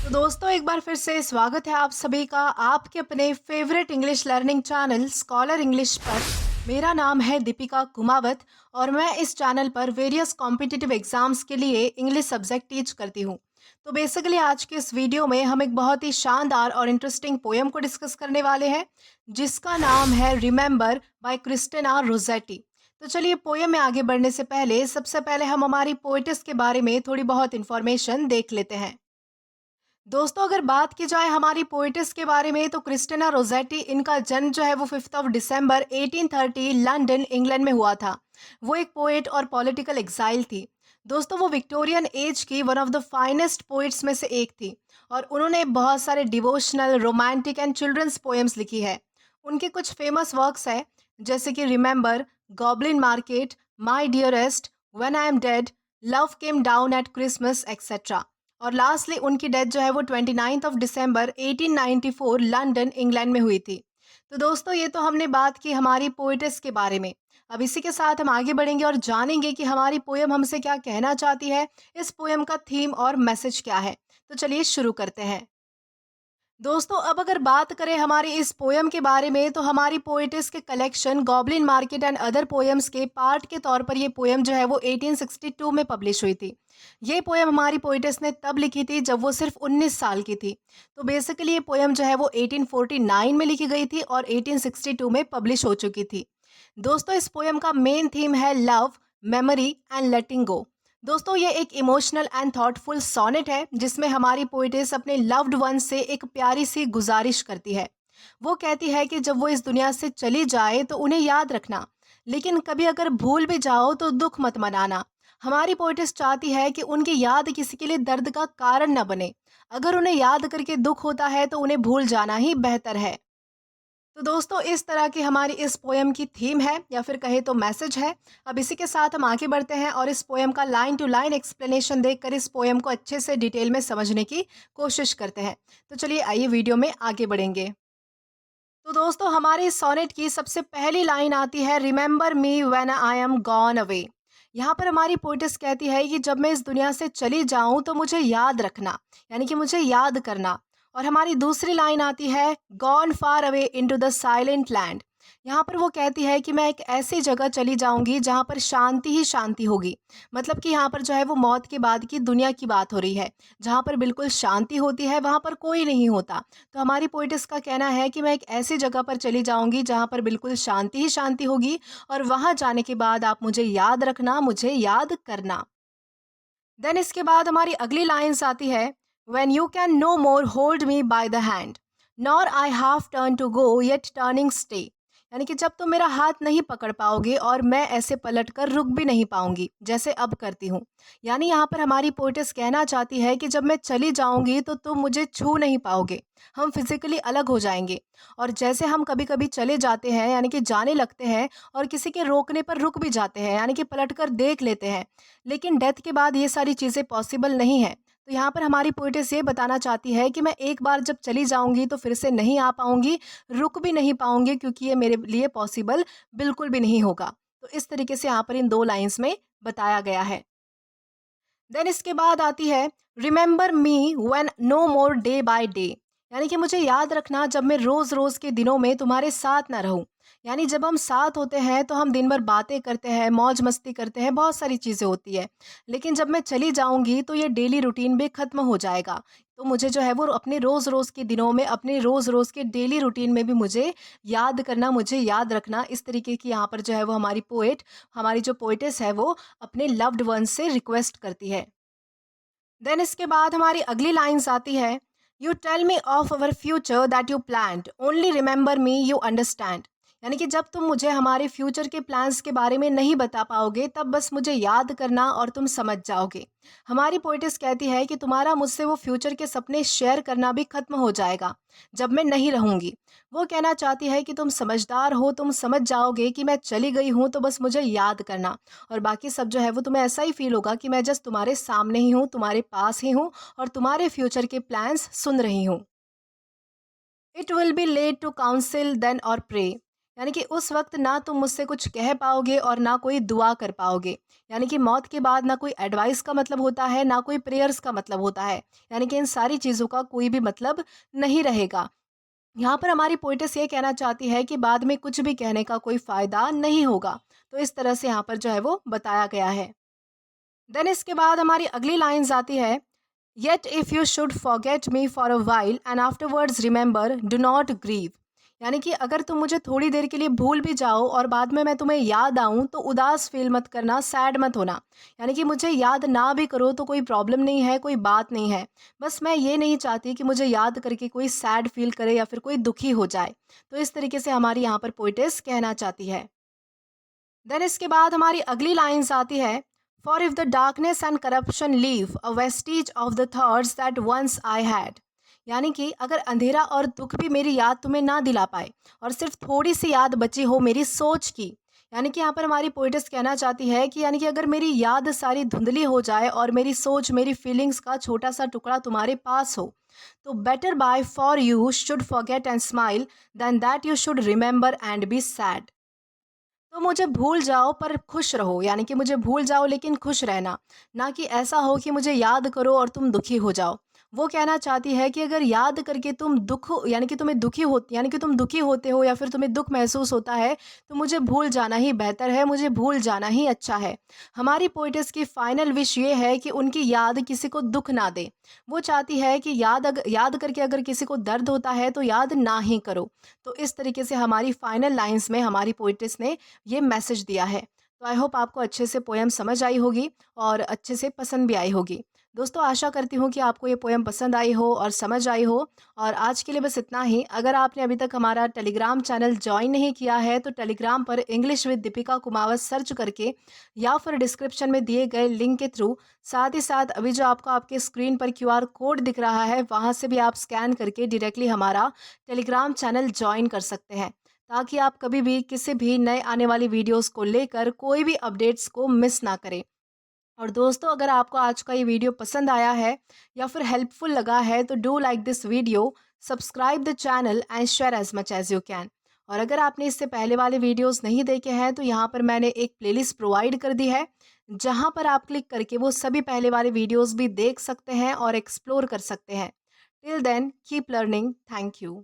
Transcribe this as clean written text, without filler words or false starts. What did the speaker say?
तो दोस्तों एक बार फिर से स्वागत है आप सभी का आपके अपने favourite English learning channel scholar English पर। मेरा नाम है दीपिका कुमावत और मैं इस चैनल पर वेरियस कॉम्पिटिटिव एग्जाम्स के लिए इंग्लिश सब्जेक्ट टीच करती हूँ। तो बेसिकली आज के इस वीडियो में हम एक बहुत ही शानदार और इंटरेस्टिंग पोएम को डिस्कस करने वाले हैं जिसका नाम है रिमेंबर बाय क्रिस्टिना रोजेटी। तो चलिए पोएम में आगे बढ़ने से पहले सबसे पहले हम हमारी पोएटिस के बारे में थोड़ी बहुत इंफॉर्मेशन देख लेते हैं। दोस्तों अगर बात की जाए हमारी पोइटिस के बारे में तो क्रिस्टिना रोजेटी इनका जन्म जो है वो 5 दिसंबर 1830 लंदन इंग्लैंड में हुआ था। वो एक पोएट और पॉलिटिकल एग्जाइल थी। दोस्तों वो विक्टोरियन एज की one of the finest poets में से एक थी और उन्होंने बहुत सारे devotional romantic and children's poems लिखी है। उनके कुछ फेमस वर्क्स हैं जैसे कि remember, goblin market, my dearest, when I am dead, love came down at Christmas etcetera. और लास्टली उनकी डेथ जो है वो 29 दिसंबर 1894 लंदन इंग्लैंड में हुई थी। तो दोस्तों ये तो हमने बात की हमारी पोएटिस के बारे में। अब इसी के साथ हम आगे बढ़ेंगे और जानेंगे कि हमारी पोएम हमसे क्या कहना चाहती है, इस पोएम का थीम और मैसेज क्या है। तो चलिए शुरू करते हैं। दोस्तों अब अगर बात करें हमारी इस पोयम के बारे में तो हमारी पोएटिस के collection goblin market and other poems के पार्ट के तौर पर ये पोएम जो है वो 1862 में पब्लिश हुई थी। ये पोएम हमारी पोएटिस ने तब लिखी थी जब वो सिर्फ 19 साल की थी। तो बेसिकली ये पोएम जो है वो 1849 में लिखी गई थी और 1862 में पब्लिश हो चुकी थी। दोस्तों इस पोएम का मेन थीम है लव, मेमोरी एंड लेटिंग गो। दोस्तों ये एक इमोशनल एंड थॉटफुल सोनेट है जिसमें हमारी पोइटेस अपने लव्ड वन से एक प्यारी सी गुजारिश करती है। वो कहती है कि जब वो इस दुनिया से चली जाए तो उन्हें याद रखना, लेकिन कभी अगर भूल भी जाओ तो दुख मत मनाना। हमारी पोइटेस चाहती है कि उनकी याद किसी के लिए दर्द का कारण न बने। अगर उन्हें याद करके दुख होता है तो उन्हें भूल जाना ही बेहतर है। तो दोस्तों इस तरह की हमारी इस पोएम की थीम है या फिर कहे तो मैसेज है। अब इसी के साथ हम आगे बढ़ते हैं और इस पोएम का लाइन टू लाइन एक्सप्लेनेशन देखकर इस पोएम को अच्छे से डिटेल में समझने की कोशिश करते हैं। तो चलिए आइए वीडियो में आगे बढ़ेंगे। तो दोस्तों हमारे इस सोनेट की सबसे पहली लाइन आती है remember me when I M gone away. यहाँ पर हमारी पोइटिस कहती है कि जब मैं इस दुनिया से चली जाऊं तो मुझे याद रखना, यानी कि मुझे याद करना। और हमारी दूसरी लाइन आती है gone far away into the silent land. यहाँ पर वो कहती है कि मैं एक ऐसी जगह चली जाऊंगी जहाँ पर शांति ही शांति होगी। मतलब कि यहाँ पर जो है वो मौत के बाद की दुनिया की बात हो रही है, जहाँ पर बिल्कुल शांति होती है, वहाँ पर कोई नहीं होता। तो हमारी पोइटिस का कहना है कि मैं एक ऐसी जगह पर चली जाऊंगी जहाँ पर बिल्कुल शांति ही शांति होगी और वहाँ जाने के बाद आप मुझे याद रखना, मुझे याद करना। देन इसके बाद हमारी अगली लाइन्स आती है when you can no more hold me by the hand, nor I half turn to go yet turning stay. यानी कि जब तुम मेरा हाथ नहीं पकड़ पाओगे और मैं ऐसे पलट कर रुक भी नहीं पाऊंगी जैसे अब करती हूँ। यानी यहाँ पर हमारी पोइटिस कहना चाहती है कि जब मैं चली जाऊंगी तो तुम मुझे छू नहीं पाओगे, हम फिजिकली अलग हो जाएंगे। और जैसे हम कभी कभी चले जाते हैं यानी कि जाने लगते हैं और किसी के रोकने पर रुक भी जाते हैं यानी कि पलट कर देख लेते हैं, लेकिन डेथ के बाद ये सारी चीज़ें पॉसिबल नहीं है। तो यहाँ पर हमारी पोइटिस ये बताना चाहती है कि मैं एक बार जब चली जाऊंगी तो फिर से नहीं आ पाऊंगी, रुक भी नहीं पाऊंगी, क्योंकि ये मेरे लिए पॉसिबल बिल्कुल भी नहीं होगा। तो इस तरीके से यहाँ पर इन दो लाइंस में बताया गया है। देन इसके बाद आती है remember me when no more day by day. यानी कि मुझे याद रखना जब मैं रोज़ रोज़ के दिनों में तुम्हारे साथ ना रहूं। यानी जब हम साथ होते हैं तो हम दिन भर बातें करते हैं, मौज मस्ती करते हैं, बहुत सारी चीज़ें होती है। लेकिन जब मैं चली जाऊंगी तो ये डेली रूटीन भी ख़त्म हो जाएगा। तो मुझे जो है वो अपने रोज़ रोज़ के दिनों में, अपने रोज़ रोज़ के डेली रूटीन में भी मुझे याद करना, मुझे याद रखना। इस तरीके की यहाँ पर जो है वो हमारी पोएट, हमारी जो पोइटेस है वो अपने लव्ड वन से रिक्वेस्ट करती है। देन इसके बाद हमारी अगली लाइन्स आती है you tell me of our future that you planned, only remember me you understand. यानी कि जब तुम मुझे हमारे फ्यूचर के प्लान्स के बारे में नहीं बता पाओगे तब बस मुझे याद करना और तुम समझ जाओगे। हमारी पोइटिस कहती है कि तुम्हारा मुझसे वो फ्यूचर के सपने शेयर करना भी खत्म हो जाएगा जब मैं नहीं रहूंगी। वो कहना चाहती है कि तुम समझदार हो, तुम समझ जाओगे कि मैं चली गई हूँ, तो बस मुझे याद करना और बाकी सब जो है वो तुम्हें ऐसा ही फील होगा कि मैं जस्ट तुम्हारे सामने ही हूँ, तुम्हारे पास ही हूँ और तुम्हारे फ्यूचर के प्लान्स सुन रही हूँ। It will be late to counsel then or pray. यानी कि उस वक़्त ना तुम मुझसे कुछ कह पाओगे और ना कोई दुआ कर पाओगे। यानी कि मौत के बाद ना कोई एडवाइस का मतलब होता है, ना कोई प्रेयर्स का मतलब होता है। यानी कि इन सारी चीज़ों का कोई भी मतलब नहीं रहेगा। यहाँ पर हमारी पोएटेस ये कहना चाहती है कि बाद में कुछ भी कहने का कोई फ़ायदा नहीं होगा। तो इस तरह से यहाँ पर जो है वो बताया गया है। देन इसके बाद हमारी अगली लाइन्स आती है, yet if you should forget me for a while and afterwards remember do not grieve. यानी कि अगर तुम मुझे थोड़ी देर के लिए भूल भी जाओ और बाद में मैं तुम्हें याद आऊँ तो उदास फील मत करना, सैड मत होना। यानी कि मुझे याद ना भी करो तो कोई प्रॉब्लम नहीं है, कोई बात नहीं है। बस मैं ये नहीं चाहती कि मुझे याद करके कोई सैड फील करे या फिर कोई दुखी हो जाए। तो इस तरीके से हमारी यहाँ पर पोएटेस कहना चाहती है। देन इसके बाद हमारी अगली लाइन्स आती है, for if the darkness and corruption leave a vestige of the thoughts that once I had. यानी कि अगर अंधेरा और दुख भी मेरी याद तुम्हें ना दिला पाए और सिर्फ थोड़ी सी याद बची हो मेरी सोच की। यानी कि यहाँ पर हमारी पोइटिस कहना चाहती है कि यानी कि अगर मेरी याद सारी धुंधली हो जाए और मेरी सोच, मेरी फीलिंग्स का छोटा सा टुकड़ा तुम्हारे पास हो, तो better by far you should forget and smile than that you should remember and be sad. तो मुझे भूल जाओ पर खुश रहो, यानी कि मुझे भूल जाओ लेकिन खुश रहना, ना कि ऐसा हो कि मुझे याद करो और तुम दुखी हो जाओ। वो कहना चाहती है कि अगर याद करके तुम दुख यानी कि तुम्हें दुखी हो यानी कि तुम दुखी होते हो या फिर तुम्हें दुख महसूस होता है, तो मुझे भूल जाना ही बेहतर है, मुझे भूल जाना ही अच्छा है। हमारी पोएटेस की फाइनल विश ये है कि उनकी याद किसी को दुख ना दे। वो चाहती है कि याद करके अगर किसी को दर्द होता है तो याद ना ही करो। तो इस तरीके से हमारी फाइनल लाइन्स में हमारी पोएटेस ने ये मैसेज दिया है। तो आई होप आपको अच्छे से पोएम समझ आई होगी और अच्छे से पसंद भी आई होगी। दोस्तों, आशा करती हूँ कि आपको ये पोएम पसंद आई हो और समझ आई हो। और आज के लिए बस इतना ही। अगर आपने अभी तक हमारा टेलीग्राम चैनल जॉइन नहीं किया है तो टेलीग्राम पर English with Deepika Kumawat search करके या फिर डिस्क्रिप्शन में दिए गए लिंक के थ्रू, साथ ही साथ अभी जो आपको आपके स्क्रीन पर क्यूआर कोड दिख रहा है वहाँ से भी आप स्कैन करके डायरेक्टली हमारा टेलीग्राम चैनल जॉइन कर सकते हैं, ताकि आप कभी भी किसी भी नए आने वाली वीडियोस को लेकर कोई भी अपडेट्स को मिस ना करें। और दोस्तों, अगर आपको आज का ये वीडियो पसंद आया है या फिर हेल्पफुल लगा है तो do like this video, subscribe the channel and share as much as you can. और अगर आपने इससे पहले वाले वीडियोस नहीं देखे हैं तो यहाँ पर मैंने एक प्लेलिस्ट प्रोवाइड कर दी है, जहाँ पर आप क्लिक करके वो सभी पहले वाले वीडियोस भी देख सकते हैं और एक्सप्लोर कर सकते हैं। Till then keep learning. Thank you.